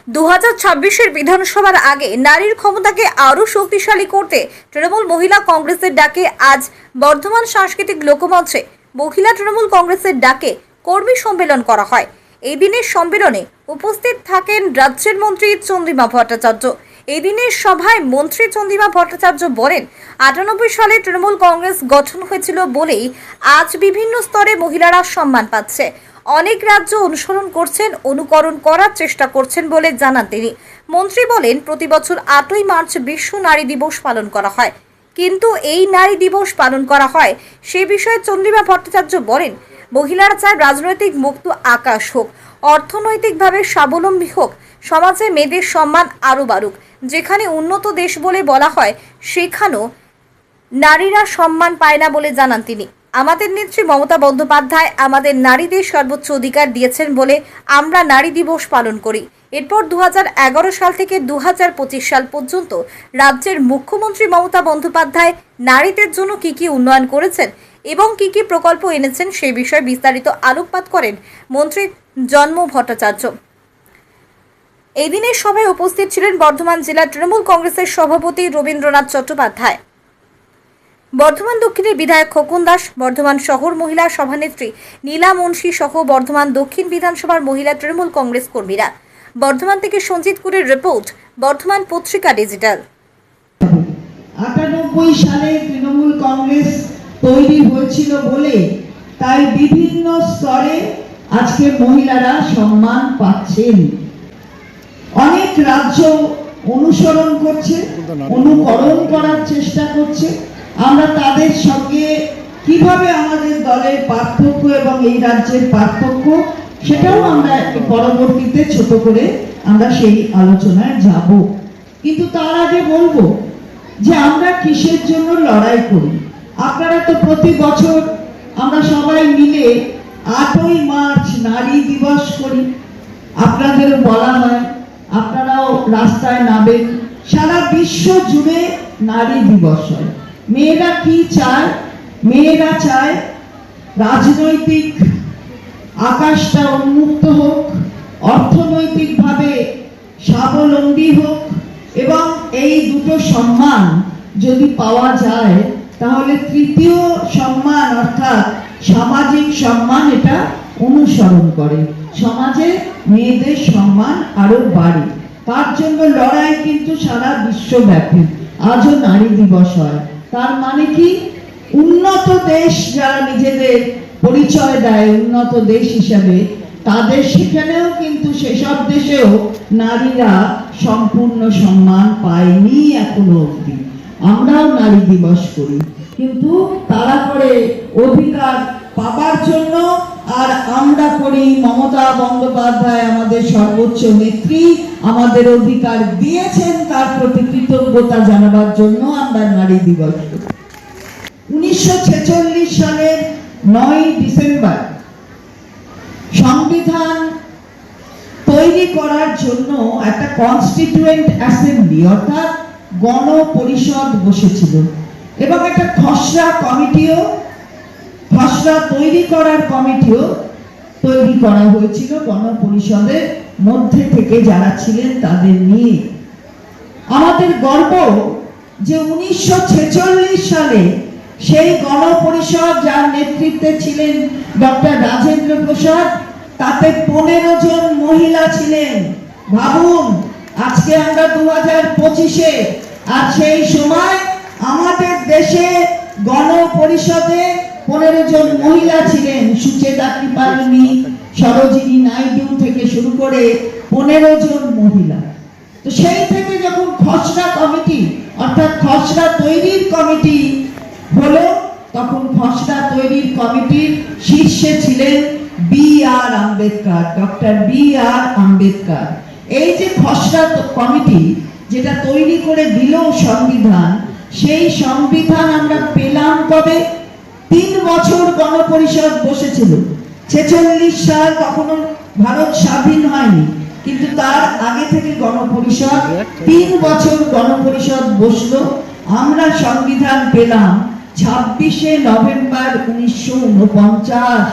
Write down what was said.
2026-এর বিধানসভার আগে নারীর ক্ষমতাকে আরও শক্তিশালী করতে তৃণমূল মহিলা কংগ্রেসের ডাকে আজ বর্ধমান সাংস্কৃতিক লোকমঞ্চে মহিলা তৃণমূল কংগ্রেসের ডাকে কর্মী সম্মেলন করা হয়। এই দিনের সম্মেলনে উপস্থিত থাকেন রাজ্যের মন্ত্রী চন্দ্রিমা ভট্টাচার্য। এই দিনের সভায় মন্ত্রী চন্দ্রিমা ভট্টাচার্য বলেন, 98 সালে তৃণমূল কংগ্রেস গঠন হয়েছিল বলেই আজ বিভিন্ন স্তরে মহিলারা সম্মান পাচ্ছে। অনেক রাজ্য অনুসরণ করছেন, অনুকরণ করার চেষ্টা করছেন বলে জানান তিনি। মন্ত্রী বলেন, প্রতি বছর 8ই মার্চ বিশ্ব নারী দিবস পালন করা হয়, কিন্তু এই নারী দিবস পালন করা হয় সে বিষয়ে চন্দ্রিমা ভট্টাচার্য বলেন, মহিলারা চায় রাজনৈতিক মুক্ত আকাশ হোক, অর্থনৈতিকভাবে স্বাবলম্বী হোক, সমাজে মেয়েদের সম্মান আরও বাড়ুক। যেখানে উন্নত দেশ বলে বলা হয় সেখানেও নারীরা সম্মান পায় না বলে জানান তিনি। আমাদের নেত্রী মমতা বন্দ্যোপাধ্যায় আমাদের নারীদের সর্বোচ্চ অধিকার দিয়েছেন বলে আমরা নারী দিবস পালন করি। এরপর 2011 সাল থেকে 2025 সাল পর্যন্ত রাজ্যের মুখ্যমন্ত্রী মমতা বন্দ্যোপাধ্যায় নারীদের জন্য কি কি উন্নয়ন করেছেন এবং কি কি প্রকল্প এনেছেন সেই বিষয়ে বিস্তারিত আলোকপাত করেন মন্ত্রী জন্ম ভট্টাচার্য। এই দিনের সভায় উপস্থিত ছিলেন বর্ধমান জেলা তৃণমূল কংগ্রেসের সভাপতি রবীন্দ্রনাথ চট্টোপাধ্যায়, বর্ধমান দক্ষিণের বিধায়ক খোকন দাস, বর্ধমান শহর মহিলা সভানেত্রী নীলা মুন্সি সহ বর্ধমান দক্ষিণ বিধানসভার মহিলা তৃণমূল কংগ্রেস কর্মীরা। বর্ধমান থেকে সঞ্জিত কুরের রিপোর্ট, বর্ধমান পত্রিকা ডিজিটাল। 98 সালে তৃণমূল কংগ্রেস তৈরি হয়েছিল বলে তাই বিভিন্ন স্তরে আজকে মহিলারা সম্মান পাচ্ছেন। অনেক রাজ্য অনুসরণ করছে, অনুকরণ করার চেষ্টা করছে। আমরা তাদের সঙ্গে কিভাবে আমাদের দলের পার্থক্য এবং এই রাজ্যের পার্থক্য সেটাও আমরা পরবর্তীতে ছোট করে আমরা সেই আলোচনায় যাব। কিন্তু তার আগে বলবো যে আমরা কিসের জন্য লড়াই করি। আপনারা তো প্রতি বছর আমরা সবাই মিলে 8ই মার্চ নারী দিবস করি। আপনাদেরও বলা হয়, আপনারাও রাস্তায় নামেন। সারা বিশ্ব জুড়ে নারী দিবস হয়। মেয়েরা কি চায়? মেয়েরা চায় রাজনৈতিক আকাশটা উন্মুক্ত হোক, অর্থনৈতিকভাবে স্বাবলম্বী হোক, এবং এই দুটো সম্মান যদি পাওয়া যায় তাহলে তৃতীয় সম্মান অর্থাৎ সামাজিক সম্মান এটা অনুসরণ করে, সমাজে মেয়েদের সম্মান আরো বাড়ে। তার জন্য লড়াই কিন্তু সারা বিশ্বব্যাপী। আজও নারী দিবস হয়। তার মানে কি? উন্নত দেশ যারা নিজেদের পরিচয় দেয় উন্নত দেশ হিসাবে, তাদের সেখানেও কিন্তু সেসব দেশেও নারীরা সম্পূর্ণ সম্মান পায়নি এখনো অবধি। আমরাও নারী দিবস করি, কিন্তু তারা করে অধিকার পাবার জন্য, আর আমরা করি মমতা বন্দ্যোপাধ্যায় আমাদের সর্বোচ্চ নেত্রী আমাদের অধিকার দিয়েছেন তার প্রতি কৃতজ্ঞতা জানাবার জন্য আমরা নারী দিবস করি। 1946 সালের 9 ডিসেম্বর সংবিধান তৈরি করার জন্য একটা কনস্টিটিউয়েন্ট অ্যাসেম্বলি অর্থাৎ গণপরিষদ বসেছিল এবং একটা খসড়া তৈরি করার কমিটিও তৈরি করা হয়েছিল গণপরিষদের মধ্যে থেকে যারা ছিলেন তাদের নিয়ে। আমাদের গর্ব যে 1946 সালে সেই গণপরিষদ যার নেতৃত্বে ছিলেন ডক্টর রাজেন্দ্র প্রসাদ, তাতে 15 জন মহিলা ছিলেন। ভাবুন, আজকে আমরা 2025-এ, আর সেই সময় আমাদের দেশে গণপরিষদে 15 জন মহিলা ছিলেন। সুচেতা কৃপালিনী, সরোজিনী নাইডু থেকে শুরু করে 15 জন মহিলা। তো সেই থেকে যখন খসড়া কমিটি অর্থাৎ খসড়া তৈরির কমিটি হলো, তখন খসড়া তৈরির কমিটির শীর্ষে ছিলেন B.R. Ambedkar, doctor B.R. Ambedkar. এই যে খসড়া কমিটি যেটা তৈরি করে দিল সংবিধান, সেই সংবিধান আমরা পেলাম কবে? 3 বছর গণপরিষদ বসেছিল। 46 সাল তখনও ভারত স্বাধীন হয়নি, কিন্তু তার আগে থেকে গণপরিষদ 3 বছর গণপরিষদ বসলো। আমরা সংবিধান পেলাম 26শে নভেম্বর 1949।